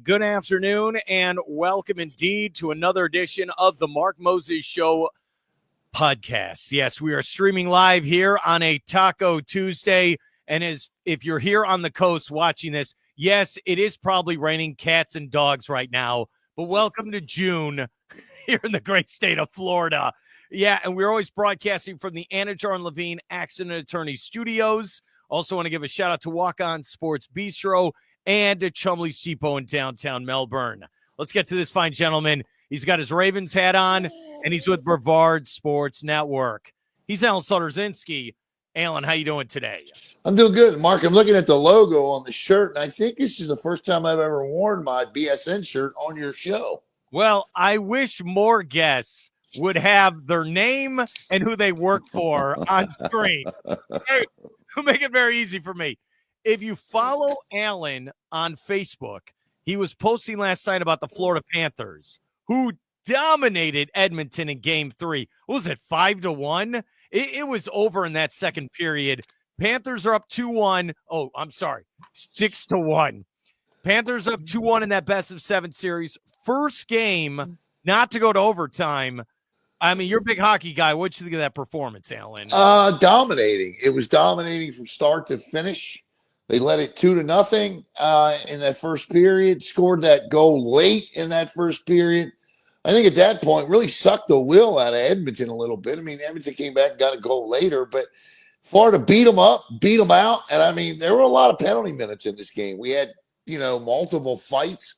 Good afternoon, and welcome indeed to another edition of the Mark Moses Show podcast. Yes, we are streaming live here on a Taco Tuesday, and if you're here on the coast watching this, yes, it is probably raining cats and dogs right now, but welcome to June here in the great state of Florida. Yeah, and we're always broadcasting from the Anidjar and Levine Accident Attorney Studios. Also want to give a shout-out to Walk On Sports Bistreaux and to Chumley's Depot in downtown Melbourne. Let's get to this fine gentleman. He's got his Ravens hat on, and he's with Brevard Sports Network. He's Alan Zlotorzynski. Alan, how you doing today? I'm doing good, Mark. I'm looking at the logo on the shirt, and I think this is the first time I've ever worn my BSN shirt on your show. Well, I wish more guests would have their name and who they work for on screen. Hey, make it very easy for me. If you follow Alan on Facebook, he was posting last night about the Florida Panthers, who dominated Edmonton in Game 3. What was it, 5-1? It was over in that second period. Panthers are up 2-1. Oh, I'm sorry, 6-1. Panthers up 2-1 in that best-of-7 series. First game not to go to overtime. I mean, you're a big hockey guy. What'd you think of that performance, Alan? Dominating. It was dominating from start to finish. They led it 2-0 in that first period, scored that goal late in that first period. I think at that point really sucked the will out of Edmonton a little bit. I mean, Edmonton came back and got a goal later, but Florida beat them up, beat them out. And, I mean, there were a lot of penalty minutes in this game. We had, multiple fights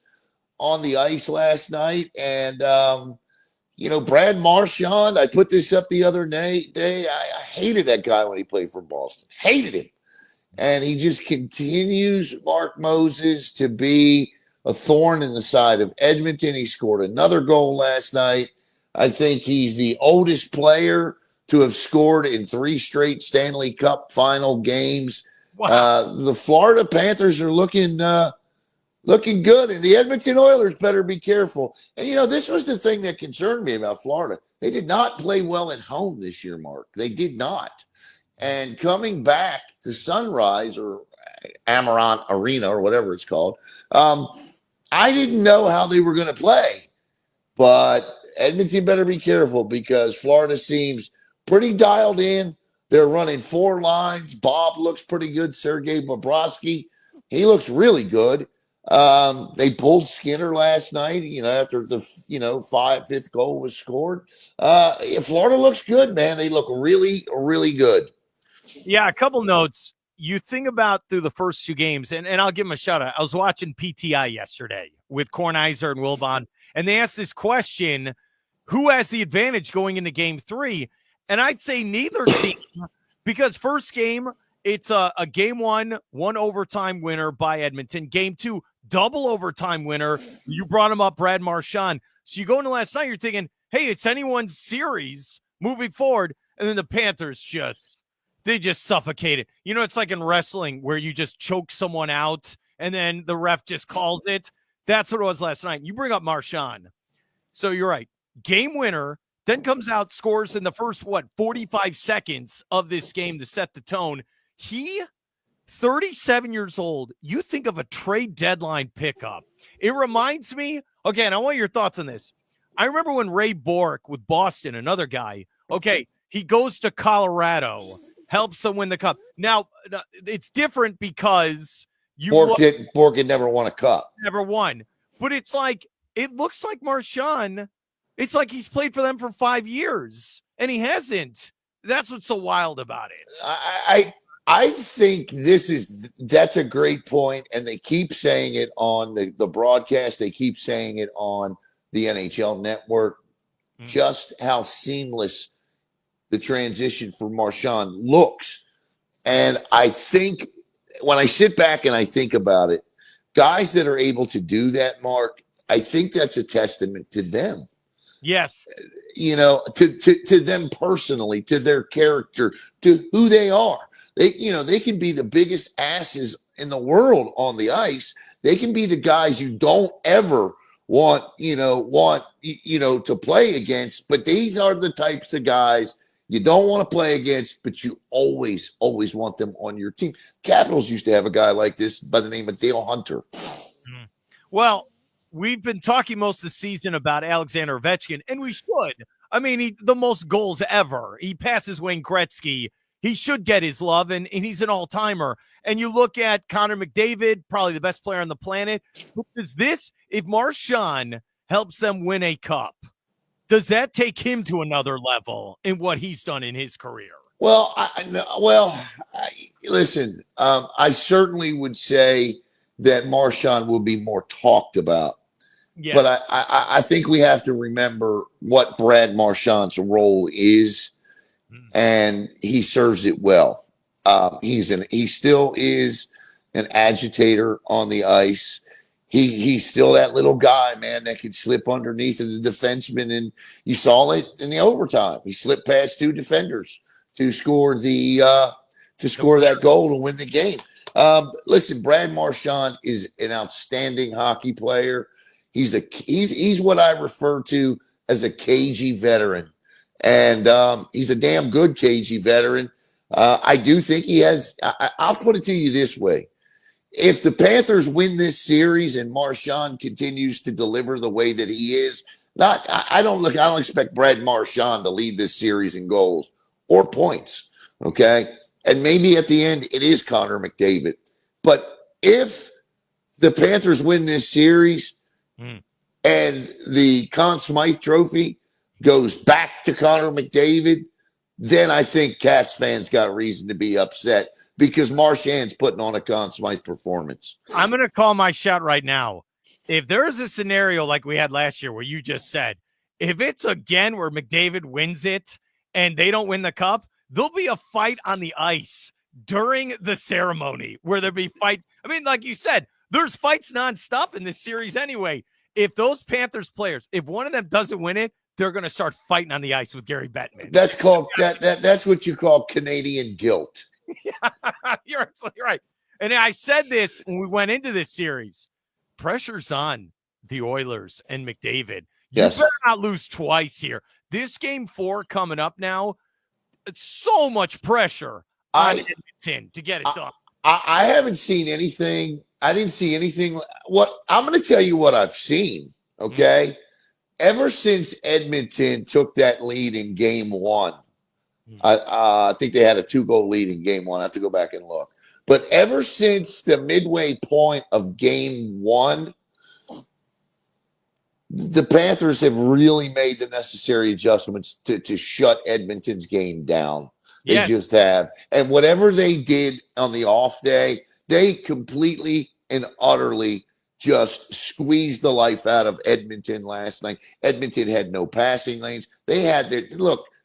on the ice last night. And, Brad Marchand, I put this up the other day. I hated that guy when he played for Boston. Hated him. And he just continues, Mark Moses, to be a thorn in the side of Edmonton. He scored another goal last night. I think he's the oldest player to have scored in 3 straight Stanley Cup final games. Wow. The Florida Panthers are looking good, and the Edmonton Oilers better be careful. And, this was the thing that concerned me about Florida. They did not play well at home this year, Mark. They did not. And coming back to Sunrise or Amarant Arena or whatever it's called, I didn't know how they were going to play. But Edmonton better be careful because Florida seems pretty dialed in. They're running 4 lines. Bob looks pretty good. Sergei Bobrovsky, he looks really good. They pulled Skinner last night, after the, 5th goal was scored. Florida looks good, man. They look really, really good. Yeah, a couple notes. You think about through the first 2 games, and I'll give them a shout out. I was watching PTI yesterday with Kornheiser and Wilbon, and they asked this question, who has the advantage going into Game 3? And I'd say neither team, because first game, it's a Game 1 overtime winner by Edmonton. Game 2, double overtime winner. You brought him up, Brad Marchand. So you go into last night, you're thinking, hey, it's anyone's series moving forward. And then the Panthers they just suffocated. It's like in wrestling where you just choke someone out and then the ref just calls it. That's what it was last night. You bring up Marchand. So you're right. Game winner, then comes out, scores in the first, 45 seconds of this game to set the tone. He, 37 years old, you think of a trade deadline pickup. It reminds me, okay, and I want your thoughts on this. I remember when Ray Bourque with Boston, another guy, okay, he goes to Colorado, helps them win the cup. Now, it's different because Bourque had never won a cup. Never won. But it looks like Marchand, it's like he's played for them for 5 years, and he hasn't. That's what's so wild about it. I think that's a great point, and they keep saying it on the broadcast. They keep saying it on the NHL Network, just how seamless the transition for Marchand looks. And I think when I sit back and I think about it, guys that are able to do that, Mark, I think that's a testament to them. Yes. To them personally, to their character, to who they are. They can be the biggest asses in the world on the ice. They can be the guys you don't ever want to play against, but these are the types of guys you don't want to play against, but you always want them on your team. Capitals used to have a guy like this by the name of Dale Hunter. Well, we've been talking most of the season about Alexander Ovechkin, and we should. I mean, the most goals ever. He passes Wayne Gretzky. He should get his love, and he's an all-timer. And you look at Connor McDavid, probably the best player on the planet. If Marchand helps them win a cup, does that take him to another level in what he's done in his career? Well, listen, I certainly would say that Marchand will be more talked about. Yes. But I think we have to remember what Brad Marchand's role is, and he serves it well. He still is an agitator on the ice. He's still that little guy, man, that could slip underneath of the defenseman, and you saw it in the overtime. He slipped past two defenders to score that goal to win the game. Listen, Brad Marchand is an outstanding hockey player. He's what I refer to as a cagey veteran, and he's a damn good cagey veteran. I do think he has. I'll put it to you this way: if the Panthers win this series and Marchand continues to deliver the way that he is, I don't expect Brad Marchand to lead this series in goals or points. Okay, and maybe at the end it is Connor McDavid, but if the Panthers win this series. And the Conn Smythe Trophy goes back to Connor McDavid, then I think Cats fans got reason to be upset because Marchand's putting on a Conn Smythe performance. I'm going to call my shot right now. If there's a scenario like we had last year where you just said, if it's again where McDavid wins it and they don't win the cup, there'll be a fight on the ice during the ceremony where there'll be fight. I mean, like you said, there's fights nonstop in this series anyway. If those Panthers players, if one of them doesn't win it, they're going to start fighting on the ice with Gary Bettman. That's called that's what you call Canadian guilt. Yeah, you're absolutely right. And I said this when we went into this series. Pressure's on the Oilers and McDavid. Yes. You better not lose twice here. This game 4 coming up now, it's so much pressure on Edmonton to get it done. I haven't seen anything. I didn't see anything. What I'm going to tell you what I've seen. Okay. Ever since Edmonton took that lead in game 1, I think they had a 2-goal lead in game 1. I have to go back and look. But ever since the midway point of game 1, the Panthers have really made the necessary adjustments to shut Edmonton's game down. They just have. And whatever they did on the off day, they completely and utterly just squeezed the life out of Edmonton last night. Edmonton had no passing lanes. They had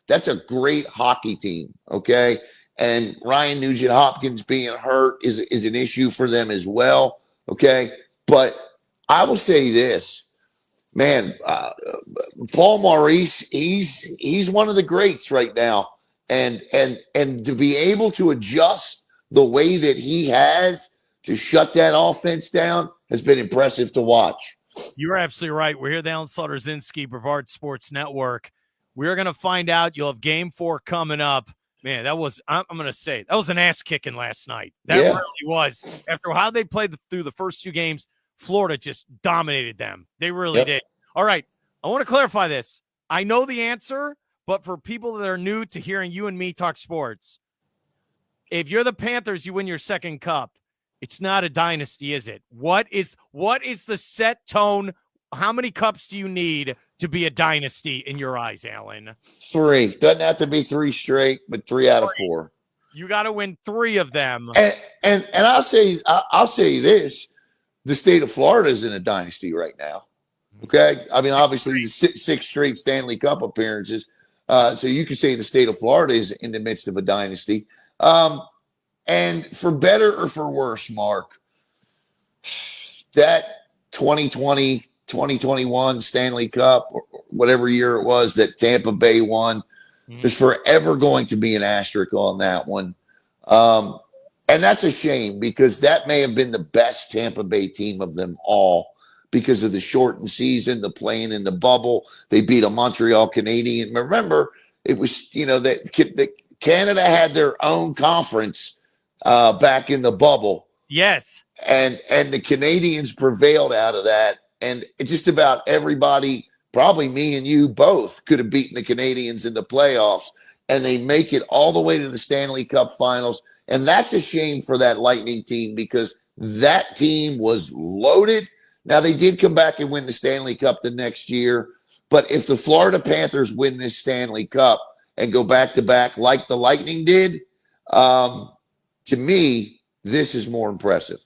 that's a great hockey team, okay? And Ryan Nugent-Hopkins being hurt is an issue for them as well, okay? But I will say this, man, Paul Maurice, he's one of the greats right now. And to be able to adjust the way that he has to shut that offense down has been impressive to watch. You're absolutely right. We're here down Zlotorzynski, Brevard Sports Network. We're going to find out. You'll have game 4 coming up. Man, I'm going to say, that was an ass kicking last night. That really was. After how they played through the first 2 games, Florida just dominated them. They really did. All right. I want to clarify this. I know the answer, but for people that are new to hearing you and me talk sports, if you're the Panthers, you win your second cup. It's not a dynasty, is it? What is the set tone? How many cups do you need to be a dynasty in your eyes, Alan? 3. Doesn't have to be 3 straight, but 3 out of 4. You got to win 3 of them. And I'll say this: the state of Florida is in a dynasty right now. Okay, I mean, obviously the 6 straight Stanley Cup appearances. So you could say the state of Florida is in the midst of a dynasty. And for better or for worse, Mark, that 2020, 2021 Stanley Cup, or whatever year it was that Tampa Bay won, there's forever going to be an asterisk on that one. And that's a shame because that may have been the best Tampa Bay team of them all because of the shortened season, the playing in the bubble. They beat a Montreal Canadian. Remember, it was, that Canada had their own conference back in the bubble. Yes. And the Canadians prevailed out of that. and just about everybody, probably me and you both, could have beaten the Canadians in the playoffs, and they make it all the way to the Stanley Cup Finals. And that's a shame for that Lightning team because that team was loaded. Now, they did come back and win the Stanley Cup the next year, but if the Florida Panthers win this Stanley Cup and go back-to-back like the Lightning did, to me, this is more impressive.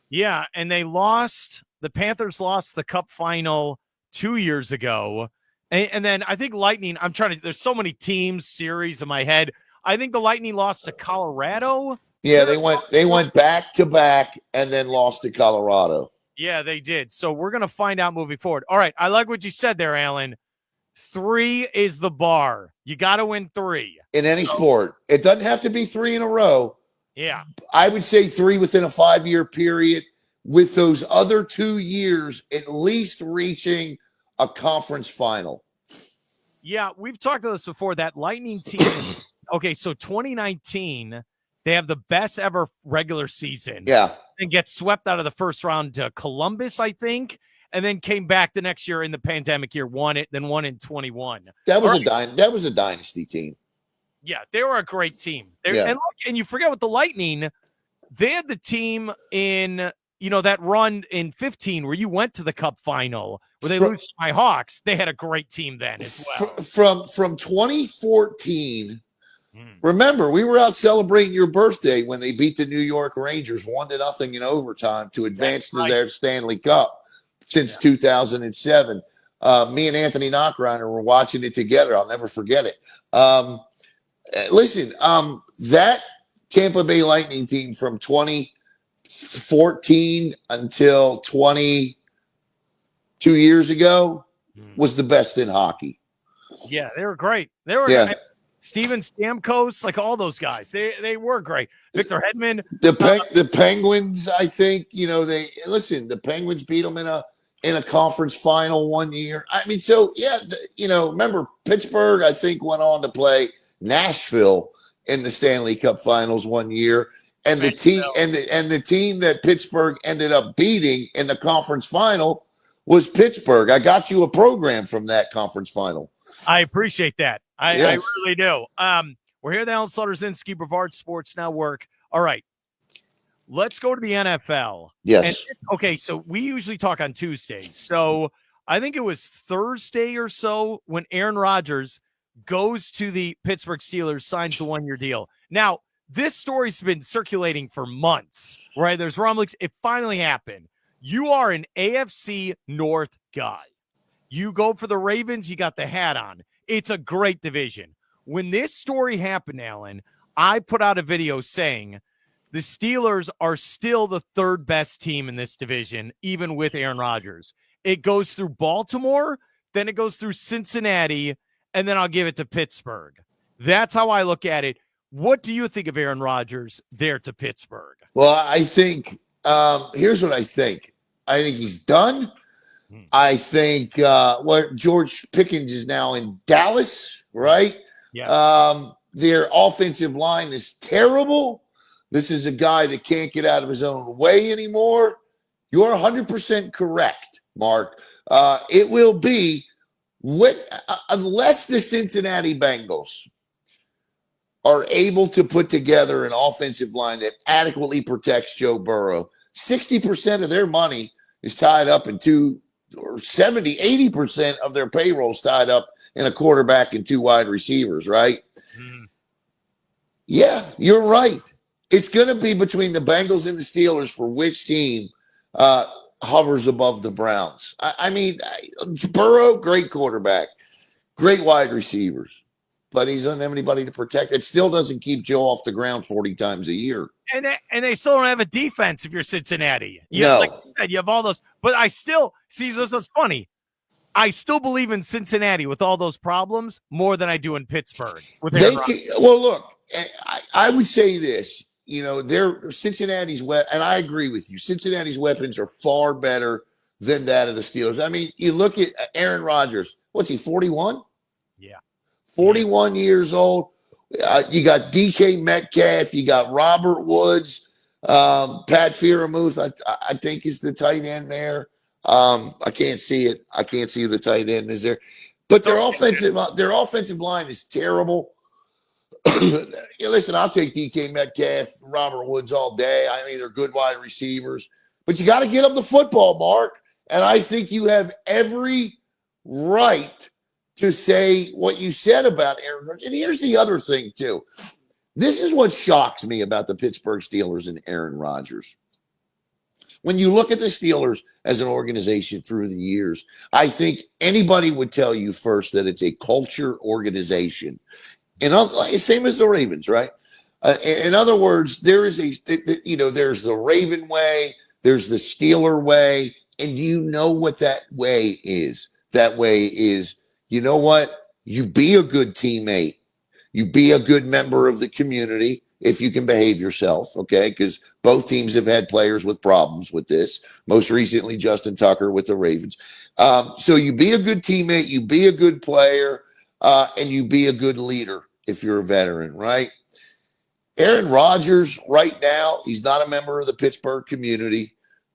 Yeah, and the Panthers lost the Cup final 2 years ago. And then I think Lightning, there's so many teams, series in my head. I think the Lightning lost to Colorado. Yeah, they went back-to-back and then lost to Colorado. Yeah, they did. So we're going to find out moving forward. All right, I like what you said there, Alan. 3 is the bar. You got to win 3. In any sport. It doesn't have to be 3 in a row. Yeah. I would say 3 within a 5-year period, with those other 2 years at least reaching a conference final. Yeah, we've talked about this before. That Lightning team. Okay, so 2019, they have the best ever regular season. Yeah. And get swept out of the first round to Columbus, I think, and then came back the next year in the pandemic year, won it, then won in 21. That was a dynasty team. Yeah, they were a great team. And you forget with the Lightning, they had the team in that run in 15 where you went to the Cup final where they lose to my Hawks. They had a great team then as well. From 2014. Remember, we were out celebrating your birthday when they beat the New York Rangers 1-0 in overtime to advance to their Stanley Cup since 2007. Me and Anthony Knockreiner were watching it together. I'll never forget it. Listen, that Tampa Bay Lightning team from 2014 until 22 years ago was the best in hockey. Yeah, they were great. They were Steven Stamkos, like all those guys. They were great. Victor Hedman. The Penguins, I think, the Penguins beat them in a conference final one year. I mean, so remember Pittsburgh, I think, went on to play Nashville in the Stanley Cup Finals one year. And the team that Pittsburgh ended up beating in the conference final was Pittsburgh. I got you a program from that conference final. I appreciate that. I really do. We're here at the Zlotorzynski Brevard Sports Network. All right. Let's go to the NFL. Yes. Okay, so we usually talk on Tuesdays. So I think it was Thursday or so when Aaron Rodgers goes to the Pittsburgh Steelers, signs the 1-year deal. Now, this story's been circulating for months, right? There's rumblings. It finally happened. You are an AFC North guy. You go for the Ravens, you got the hat on. It's a great division. When this story happened, Alan, I put out a video saying the Steelers are still the 3rd best team in this division, even with Aaron Rodgers. It goes through Baltimore, then it goes through Cincinnati, and then I'll give it to Pittsburgh. That's how I look at it. What do you think of Aaron Rodgers there to Pittsburgh? Well, I think here's what I think. I think he's done. I think George Pickens is now in Dallas, right? Yeah. Their offensive line is terrible. This is a guy that can't get out of his own way anymore. You're 100% correct, Mark. It will be unless the Cincinnati Bengals are able to put together an offensive line that adequately protects Joe Burrow. 60% of their money is tied up in 80% of their payroll is tied up in a quarterback and 2 wide receivers, right? Yeah, you're right. It's going to be between the Bengals and the Steelers for which team hovers above the Browns. I mean, Burrow, great quarterback, great wide receivers, but he doesn't have anybody to protect. It still doesn't keep Joe off the ground 40 times a year. And they still don't have a defense if you're Cincinnati. No. You have all those. But I still – see, this is funny. I still believe in Cincinnati with all those problems more than I do in Pittsburgh. Well, look, I would say this. Cincinnati's and I agree with you. Cincinnati's weapons are far better than that of the Steelers. I mean, you look at Aaron Rodgers. What's he, 41? Yeah. 41 years old. You got DK Metcalf. You got Robert Woods. Pat Freiermuth, I think, is the tight end there. I can't see it. I can't see who the tight end is there. But their offensive line is terrible. Listen, I'll take DK Metcalf, Robert Woods all day. I mean, they're good wide receivers. But you got to get them the football, Mark. And I think you have every right to say what you said about Aaron Rodgers. And here's the other thing, too. This is what shocks me about the Pittsburgh Steelers and Aaron Rodgers. When you look at the Steelers as an organization through the years, I think anybody would tell you first that it's a culture organization. Same as the Ravens, right? In other words, there's the Raven way, there's the Steeler way, and you know what that way is. That way is, you know what? You be a good teammate. You be a good member of the community if you can behave yourself, okay? Because both teams have had players with problems with this. Most recently, Justin Tucker with the Ravens. So you be a good teammate, you be a good player, and you be a good leader if you're a veteran, right? Aaron Rodgers, right now, he's not a member of the Pittsburgh community.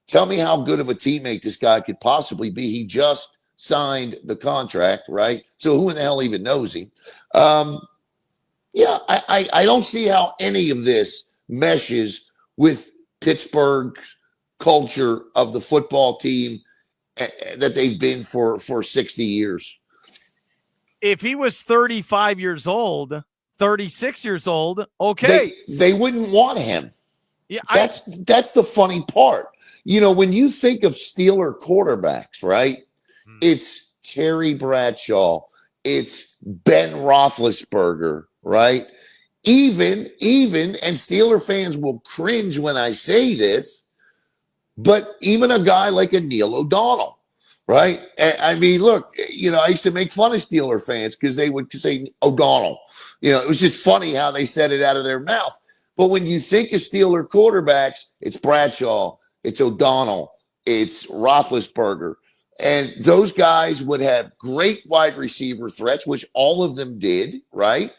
Tell me how good of a teammate this guy could possibly be. He just signed the contract, right? So who in the hell even knows him? I don't see how any of this meshes with Pittsburgh's culture of the football team that they've been for 60 years. If he was 35 years old, 36 years old, okay. They wouldn't want him. Yeah, that's the funny part. You know, when you think of Steeler quarterbacks, right? It's Terry Bradshaw. It's Ben Roethlisberger, right? Even, and Steeler fans will cringe when I say this, but even a guy like a Neil O'Donnell, right? I mean, look, I used to make fun of Steeler fans because they would say O'Donnell. It was just funny how they said it out of their mouth. But when you think of Steeler quarterbacks, it's Bradshaw, it's O'Donnell, it's Roethlisberger. And those guys would have great wide receiver threats, which all of them did, right?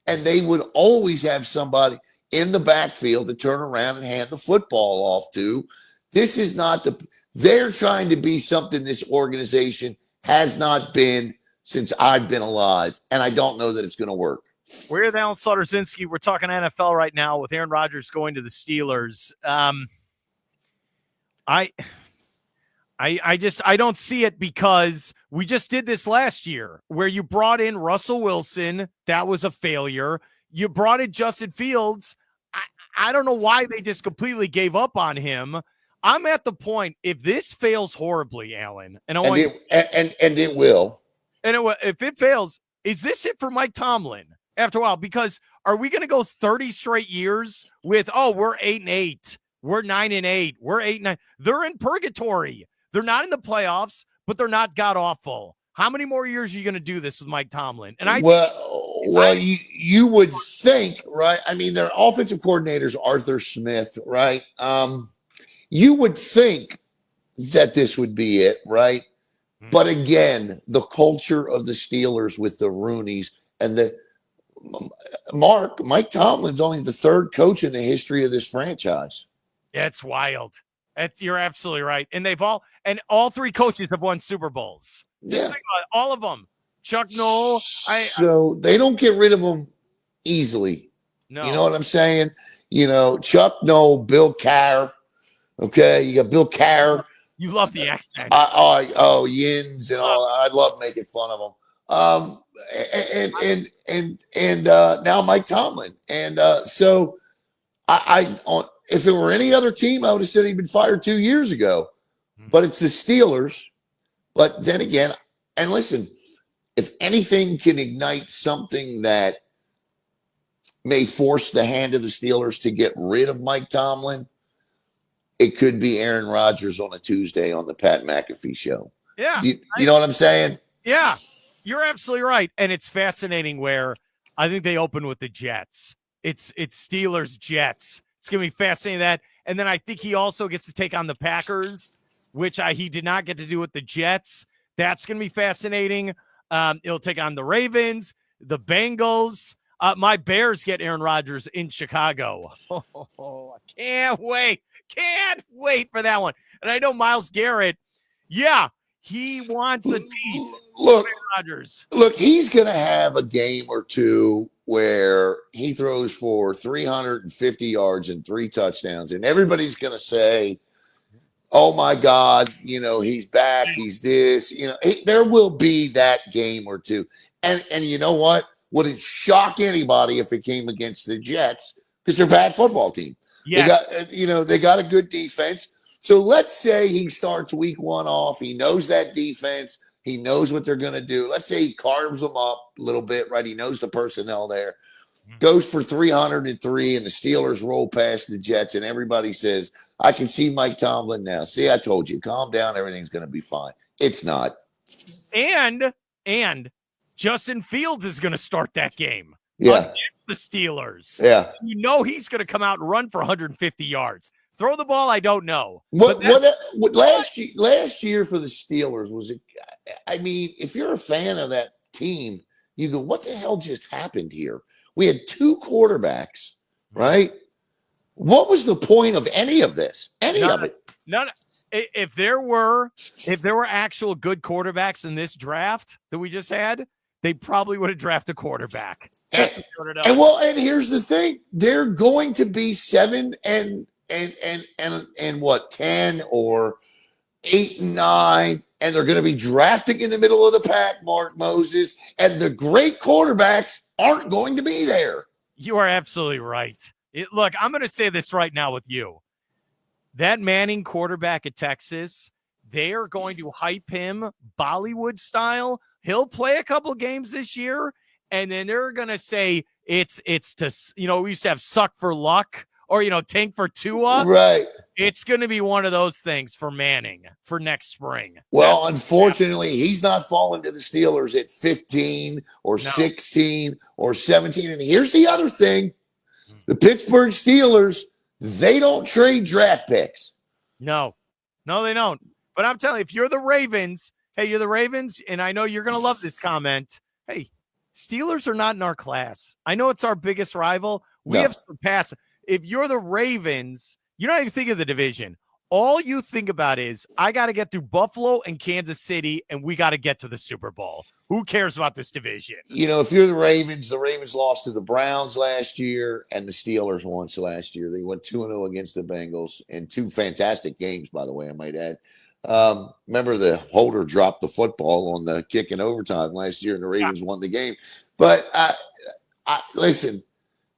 And they would always have somebody in the backfield to turn around and hand the football off to. This is not they're trying to be something this organization has not been since I've been alive. And I don't know that it's going to work. We're the Zlotorzynski. We're talking NFL right now with Aaron Rodgers going to the Steelers. I don't see it because we just did this last year where you brought in Russell Wilson. That was a failure. You brought in Justin Fields. I don't know why they just completely gave up on him. I'm at the point, if this fails horribly, Alan, and it will. If it fails, is this it for Mike Tomlin after a while? Because are we going to go 30 straight years with, we're 8-8, we're 9-8, we're 8-9? They're in purgatory. They're not in the playoffs, but they're not god awful. How many more years are you going to do this with Mike Tomlin? And you would think, right? I mean, their offensive coordinator's Arthur Smith, right? You would think that this would be it, right? But again, the culture of the Steelers with the Rooneys and Mike Tomlin's only the third coach in the history of this franchise. Yeah, it's wild. You're absolutely right. And all three coaches have won Super Bowls. Yeah. All of them. Chuck Noll. So they don't get rid of them easily. No. You know what I'm saying? Chuck Noll, Bill Carr. Okay, you got Bill Carr. You love the accent. Yins and all. I love making fun of them. And now Mike Tomlin. And so if it were any other team, I would have said he'd been fired 2 years ago. But it's the Steelers. But then again, and listen, if anything can ignite something that may force the hand of the Steelers to get rid of Mike Tomlin, it could be Aaron Rodgers on a Tuesday on the Pat McAfee show. Yeah. You know what I'm saying? Yeah, you're absolutely right. And it's fascinating where I think they open with the Jets. It's Steelers Jets. It's going to be fascinating that. And then I think he also gets to take on the Packers, which he did not get to do with the Jets. That's going to be fascinating. It'll take on the Ravens, the Bengals. My Bears get Aaron Rodgers in Chicago. I can't wait. Can't wait for that one. And I know Myles Garrett, Yeah, he wants a piece. Look, Rodgers. Look, he's going to have a game or two where he throws for 350 yards and 3 touchdowns, and everybody's going to say, "Oh my God, he's back. He's this." There will be that game or two, and you know what? Would it shock anybody if it came against the Jets because they're a bad football team? Yes. They got a good defense. So let's say he starts week 1 off. He knows that defense. He knows what they're going to do. Let's say he carves them up a little bit, right? He knows the personnel there. Goes for 303, and the Steelers roll past the Jets, and everybody says, I can see Mike Tomlin now. See, I told you, calm down. Everything's going to be fine. It's not. And Justin Fields is going to start that game. Yeah. The Steelers. Yeah. He's going to come out and run for 150 yards. Throw the ball, I don't know. What last year for the Steelers was it? I mean, if you're a fan of that team, you go, what the hell just happened here? We had 2 quarterbacks, right? What was the point of any of this? Of it? None. If there were actual good quarterbacks in this draft that we just had, they probably would have drafted a quarterback. And here's the thing: they're going to be 7 and what 10 or 8 and 9, and they're going to be drafting in the middle of the pack, Mark Moses, and the great quarterbacks aren't going to be there. You are absolutely right. Look, I'm going to say this right now with you. That Manning quarterback at Texas, they are going to hype him Bollywood style. He'll play a couple games this year, and then they're going to say it's to, we used to have suck for luck or, tank for Tua. Right. It's going to be one of those things for Manning for next spring. Well, unfortunately, he's not falling to the Steelers at 15 or 16 or 17. And here's the other thing. The Pittsburgh Steelers, they don't trade draft picks. No, they don't. But I'm telling you, if you're the Ravens, hey, you're the Ravens, and I know you're going to love this comment. Hey, Steelers are not in our class. I know it's our biggest rival. We have surpassed. If you're the Ravens, you don't even think of the division. All you think about is, I got to get through Buffalo and Kansas City, and we got to get to the Super Bowl. Who cares about this division? If you're the Ravens lost to the Browns last year and the Steelers once last year. They went 2-0 against the Bengals in 2 fantastic games, by the way, I might add. Remember the holder dropped the football on the kick in overtime last year, and the Ravens won the game. But listen,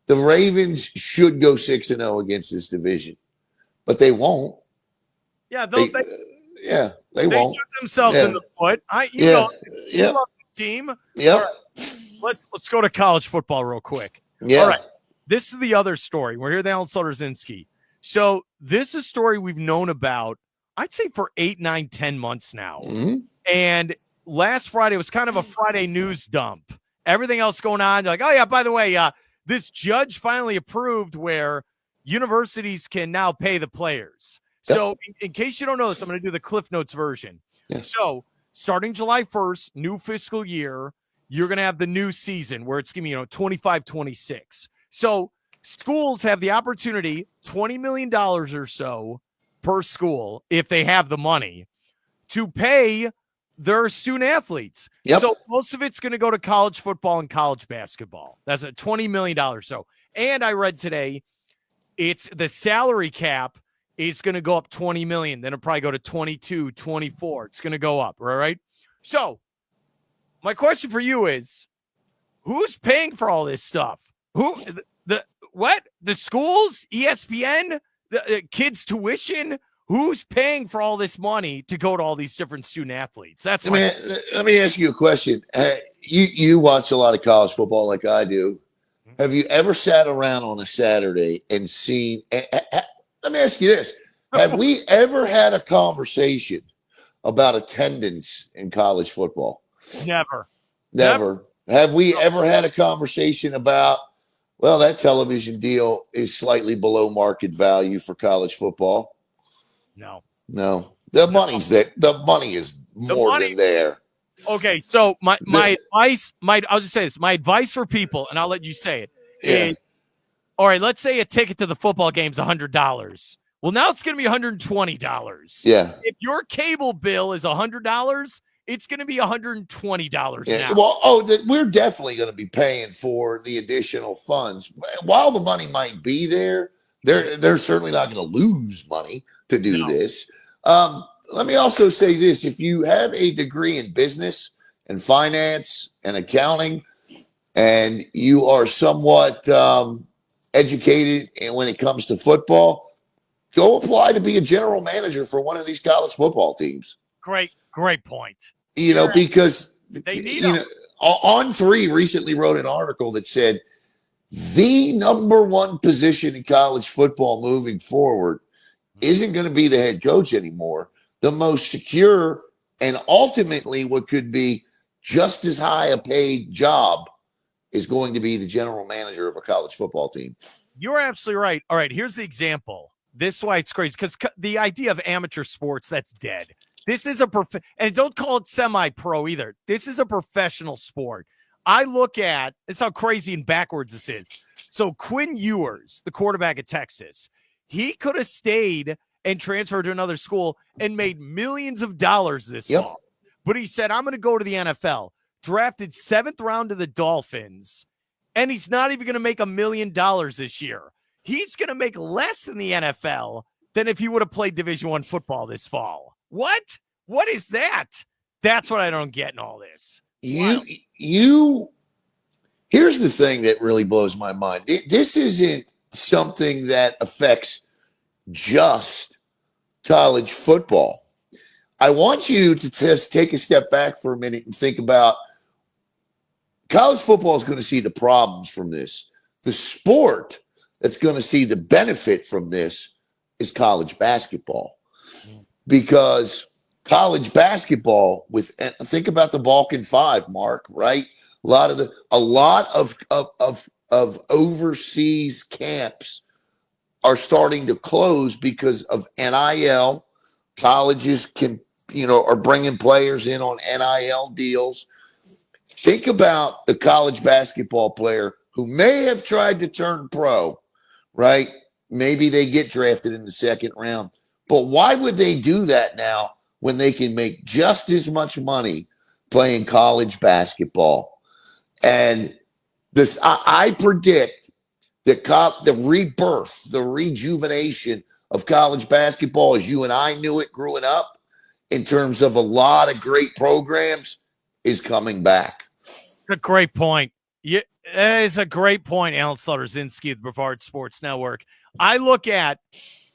the Ravens should go 6-0 against this division, but they won't. Yeah, they won't. shoot themselves in the foot. You love this team. Yeah. Right. Let's go to college football real quick. Yeah. All right. This is the other story. We're here with Alan Zlotorzynski. So this is a story we've known about, I'd say, for 8, 9, 10 months now. Mm-hmm. And last Friday was kind of a Friday news dump. Everything else going on, they're like, oh yeah, by the way, this judge finally approved where universities can now pay the players. Yep. So in case you don't know this, I'm going to do the Cliff Notes version. Yes. So starting July 1st, new fiscal year, you're going to have the new season where it's going to be, 25-26. So schools have the opportunity, $20 million or so per school, if they have the money, to pay their student athletes. Yep. So most of it's going to go to college football and college basketball. That's a $20 million or so. And I read today, it's the salary cap is going to go up 20 million. Then it'll probably go to 22, 24. It's going to go up, right? So my question for you is, who's paying for all this stuff? The schools, ESPN, the kids' tuition? Who's paying for all this money to go to all these different student athletes? Let me ask you a question. You watch a lot of college football like I do. Have you ever sat around on a Saturday and seen? Let me ask you this: have we ever had a conversation about attendance in college football? Never. Have we ever had a conversation about, well, that television deal is slightly below market value for college football? No. The money's there. The money is more than there. Okay, so my advice, I'll just say this. My advice for people, and I'll let you say it, is, all right, let's say a ticket to the football game is $100. Well, now it's going to be $120. Yeah. If your cable bill is $100, it's going to be $120 now. Well, we're definitely going to be paying for the additional funds. While the money might be there, they're certainly not going to lose money to do this. Let me also say this. If you have a degree in business and finance and accounting, and you are somewhat educated when it comes to football, go apply to be a general manager for one of these college football teams. Great point. Because they need On3 recently wrote an article that said the number one position in college football moving forward isn't going to be the head coach anymore. The most secure and ultimately what could be just as high a paid job is going to be the general manager of a college football team. You're absolutely right. All right, here's the example. This is why it's crazy, because the idea of amateur sports, that's dead. This is and don't call it semi-pro either. This is a professional sport. I look at, this is how crazy and backwards this is. So Quinn Ewers, the quarterback at Texas, he could have stayed and transferred to another school and made millions of dollars this fall. But he said, I'm going to go to the NFL. Drafted 7th round to the Dolphins, and he's not even going to make $1 million this year. He's going to make less in the NFL than if he would have played Division I football this fall. What? What is that? That's what I don't get in all this. Here's the thing that really blows my mind. This isn't something that affects just college football. I want you to just take a step back for a minute and think about college football is going to see the problems from this. The sport that's going to see the benefit from this is college basketball. Because college basketball, think about the Balkan Five, Mark, right? A lot of overseas camps are starting to close because of NIL. Colleges are bringing players in on NIL deals. Think about the college basketball player who may have tried to turn pro, right? Maybe they get drafted in the 2nd round. But why would they do that now when they can make just as much money playing college basketball? And I predict that the rebirth, the rejuvenation of college basketball as you and I knew it growing up, in terms of a lot of great programs, is coming back. A great point. Yeah, that is a great point, Alan Zlotorzynski of the Brevard Sports Network. I look at,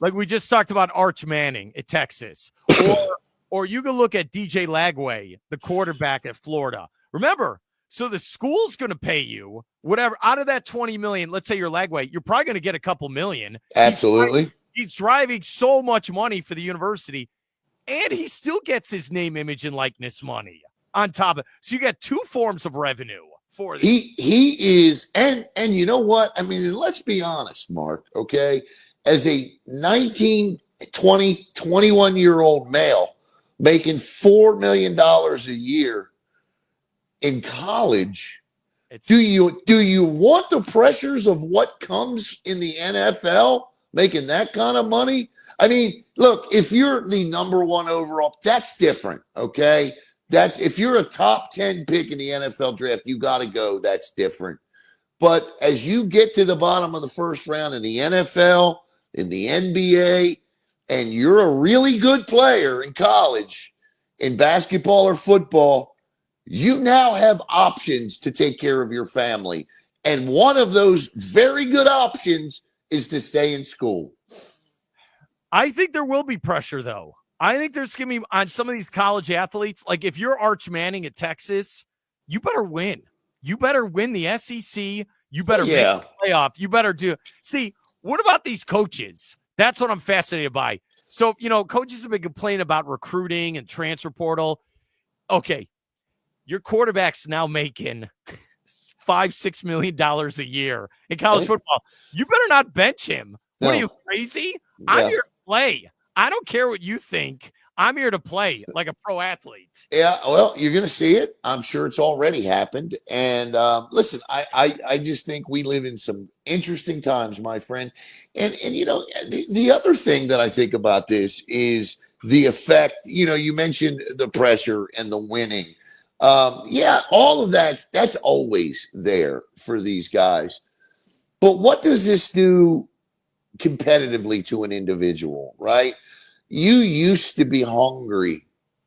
like we just talked about, Arch Manning at Texas, or you can look at DJ Lagway, the quarterback at Florida. Remember, so the school's going to pay you whatever out of that $20 million. Let's say you're Lagway, you're probably going to get a couple million. Absolutely. He's driving so much money for the university, and he still gets his name, image, and likeness money on top of it. So you got two forms of revenue for this. He is, and you know what? I mean, let's be honest, Mark, okay? As a 19, 20, 21-year-old male making $4 million a year in college, do you want the pressures of what comes in the NFL, making that kind of money? I mean, look, if you're the number one overall, that's different, okay? That's if you're a top 10 pick in the NFL draft, you got to go. That's different. But as you get to the bottom of the 1st round in the NFL, in the NBA, and you're a really good player in college, in basketball or football, you now have options to take care of your family. And one of those very good options is to stay in school. I think there will be pressure, though. I think there's going to be on some of these college athletes. Like if you're Arch Manning at Texas, you better win. You better win the SEC. You better make the playoff. You better do. See, what about these coaches? That's what I'm fascinated by. So, coaches have been complaining about recruiting and transfer portal. Okay. Your quarterback's now making $5-6 million a year in college football. You better not bench him. No. What are you, crazy? I'm here to play. I don't care what you think. I'm here to play like a pro athlete. Yeah, well, you're going to see it. I'm sure it's already happened. And listen, I just think we live in some interesting times, my friend. And the other thing that I think about this is the effect. You mentioned the pressure and the winning. Yeah, all of that's always there for these guys. But what does this do competitively to an individual, right? You used to be hungry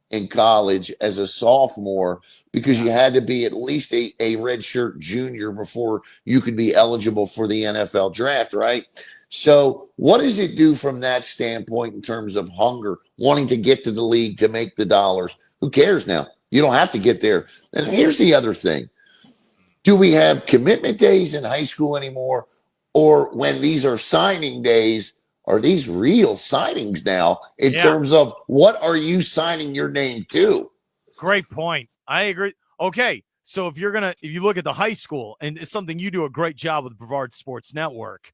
in college as a sophomore because you had to be at least a redshirt junior before you could be eligible for the NFL draft, right? So what does it do from that standpoint in terms of hunger, wanting to get to the league to make the dollars? Who cares now? You don't have to get there. And here's the other thing. Do we have commitment days in high school anymore? Or when these are signing days, are these real signings now in terms of what are you signing your name to? Great point. I agree. Okay. So if you look at the high school, and it's something you do a great job with Brevard Sports Network,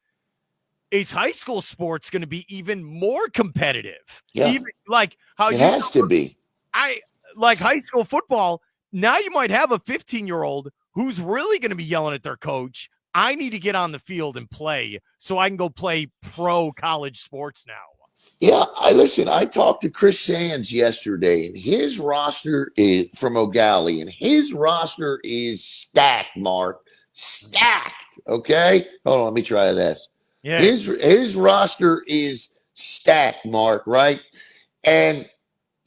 is high school sports going to be even more competitive? Yeah. Even like how it has to be. I like high school football. Now you might have a 15-year-old who's really going to be yelling at their coach, I need to get on the field and play so I can go play pro college sports now. Yeah, I talked to Chris Sands yesterday, and his roster is from O'Galley, and his roster is stacked, Mark. Stacked. Okay? Hold on, let me try this. Yeah. His roster is stacked, Mark, right? And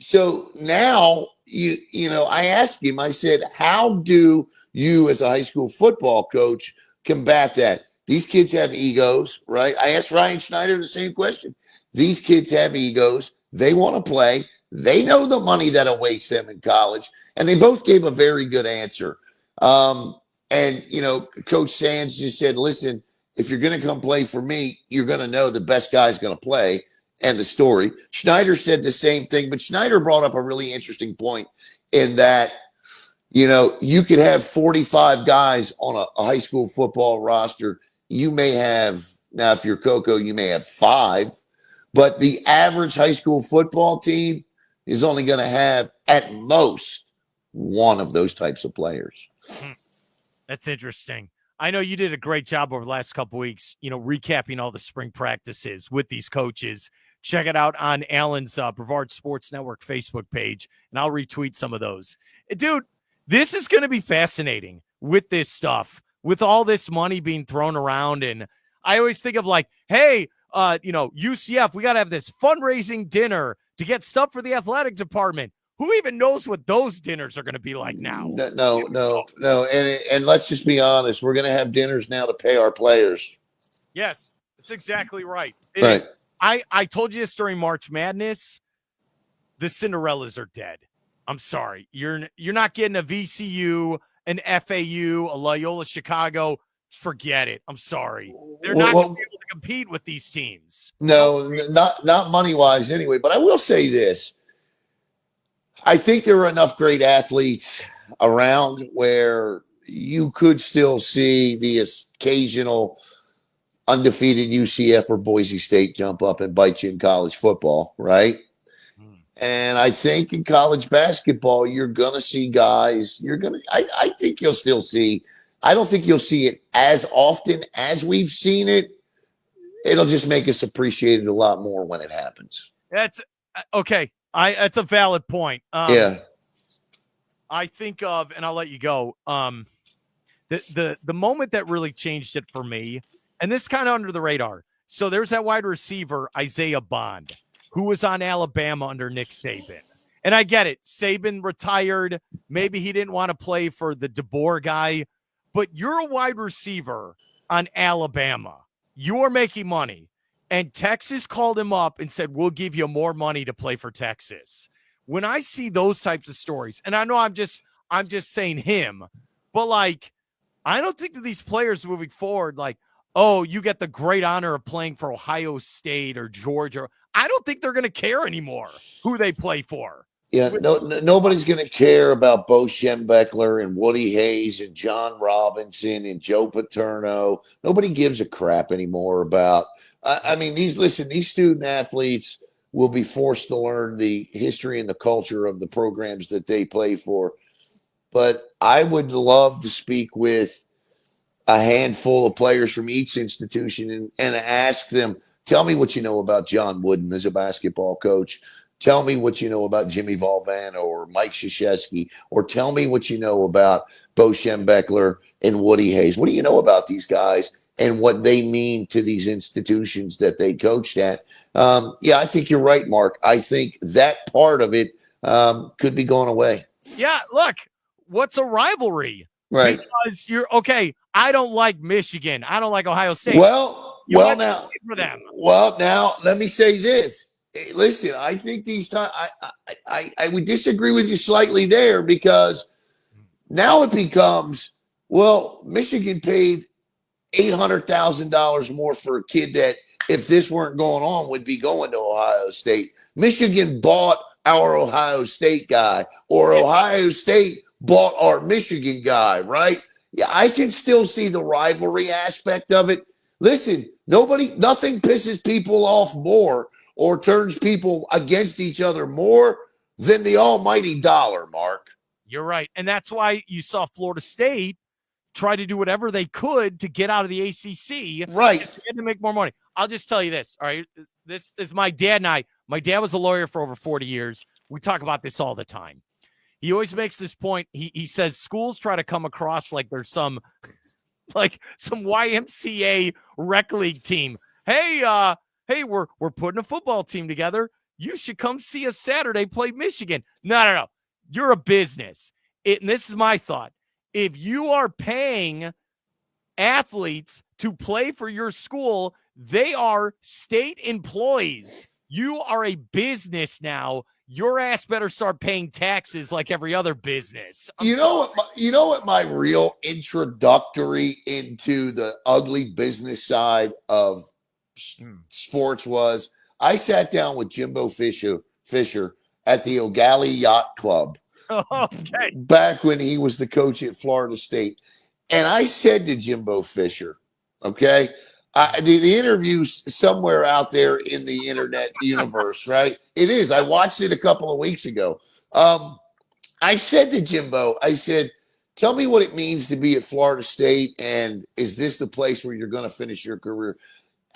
so now I asked him, I said, how do you as a high school football coach combat that? These kids have egos, right? I asked Ryan Schneider the same question. These kids have egos. They want to play. They know the money that awaits them in college. And they both gave a very good answer. Coach Sands just said, listen, if you're going to come play for me, you're going to know the best guy's going to play. And the story. Schneider said the same thing, but Schneider brought up a really interesting point in that, you could have 45 guys on a high school football roster. You may have, now if you're Coco, you may have 5, but the average high school football team is only going to have at most one of those types of players. That's interesting. I know you did a great job over the last couple of weeks, recapping all the spring practices with these coaches. Check it out on Alan's Brevard Sports Network Facebook page, and I'll retweet some of those. Dude, this is going to be fascinating with this stuff, with all this money being thrown around. And I always think of like, hey, UCF, we got to have this fundraising dinner to get stuff for the athletic department. Who even knows what those dinners are going to be like now? No. And let's just be honest. We're going to have dinners now to pay our players. Yes, that's exactly right. Right. I told you this during March Madness. The Cinderellas are dead. I'm sorry. You're not getting a VCU, an FAU, a Loyola Chicago. Forget it. I'm sorry. They're not going to be able to compete with these teams. No, not money-wise anyway. But I will say this. I think there are enough great athletes around where you could still see the occasional undefeated UCF or Boise State jump up and bite you in college football, right? And I think in college basketball, you're going to see guys. I think you'll still see. I don't think you'll see it as often as we've seen it. It'll just make us appreciate it a lot more when it happens. That's okay. That's a valid point. Yeah. I think of, and I'll let you go. The moment that really changed it for me, and this kind of under the radar. So there's that wide receiver, Isaiah Bond, who was on Alabama under Nick Saban. And I get it. Saban retired. Maybe he didn't want to play for the DeBoer guy, but you're a wide receiver on Alabama. You're making money. And Texas called him up and said, we'll give you more money to play for Texas. When I see those types of stories, and I know I'm just saying him, but like, I don't think that these players moving forward, like, oh, you get the great honor of playing for Ohio State or Georgia. I don't think they're going to care anymore who they play for. Yeah, nobody's going to care about Bo Schembechler and Woody Hayes and John Robinson and Joe Paterno. Nobody gives a crap anymore about. I mean, these student athletes will be forced to learn the history and the culture of the programs that they play for. But I would love to speak with a handful of players from each institution and ask them, tell me what you know about John Wooden as a basketball coach. Tell me what you know about Jimmy Valvano or Mike Krzyzewski, or tell me what you know about Bo Schembechler and Woody Hayes. What do you know about these guys and what they mean to these institutions that they coached at? I think you're right, Mark. I think that part of it could be going away. Yeah, look, what's a rivalry? Right. Because you're okay. I don't like Michigan. I don't like Ohio State. Well, now for them. Well, now let me say this. Hey, listen, I think these times I would disagree with you slightly there, because now it becomes, well, Michigan paid $800,000 more for a kid that, if this weren't going on, would be going to Ohio State. Michigan bought our Ohio State guy, or Ohio State bought our Michigan guy, right? Yeah, I can still see the rivalry aspect of it. Listen, nothing pisses people off more or turns people against each other more than the almighty dollar, Mark. You're right. And that's why you saw Florida State try to do whatever they could to get out of the ACC. Right. And to make more money. I'll just tell you this. All right. This is my dad and I. My dad was a lawyer for over 40 years. We talk about this all the time. He always makes this point. He says schools try to come across like there's some YMCA rec league team. Hey, we're putting a football team together. You should come see us Saturday play Michigan. No. You're a business. And this is my thought. If you are paying athletes to play for your school, they are state employees. You are a business now. Your ass better start paying taxes like every other business. You know what my real introductory into the ugly business side of sports was? I sat down with Jimbo Fisher at the O'Galley Yacht Club. Okay. Back when he was the coach at Florida State. And I said to Jimbo Fisher, okay, the interview's somewhere out there in the internet universe, right? It is. I watched it a couple of weeks ago. I said to Jimbo, tell me what it means to be at Florida State, and is this the place where you're going to finish your career?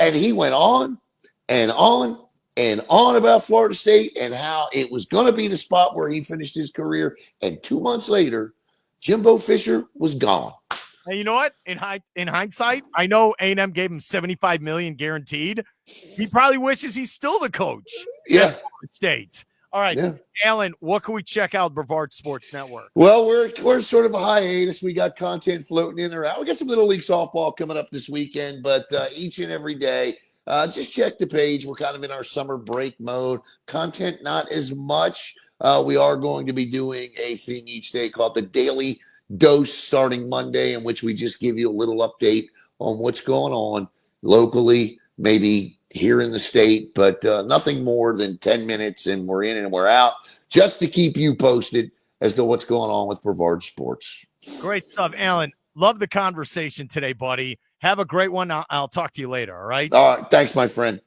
And he went on and on and on about Florida State and how it was going to be the spot where he finished his career. And 2 months later, Jimbo Fisher was gone. And you know what? In hindsight, I know A&M gave him $75 million guaranteed. He probably wishes he's still the coach. Yeah. At Florida State. All right, yeah. Alan, what can we check out Brevard Sports Network? Well, we're sort of a hiatus. We got content floating in or out. We got some Little League softball coming up this weekend, but each and every day, just check the page. We're kind of in our summer break mode. Content not as much. We are going to be doing a thing each day called the Daily Dose starting Monday, in which we just give you a little update on what's going on locally, maybe here in the state, but nothing more than 10 minutes, and we're in and we're out, just to keep you posted as to what's going on with Brevard Sports. Great stuff, Alan. Love the conversation today, buddy. Have a great one. I'll talk to you later, all right? All right. Thanks, my friend.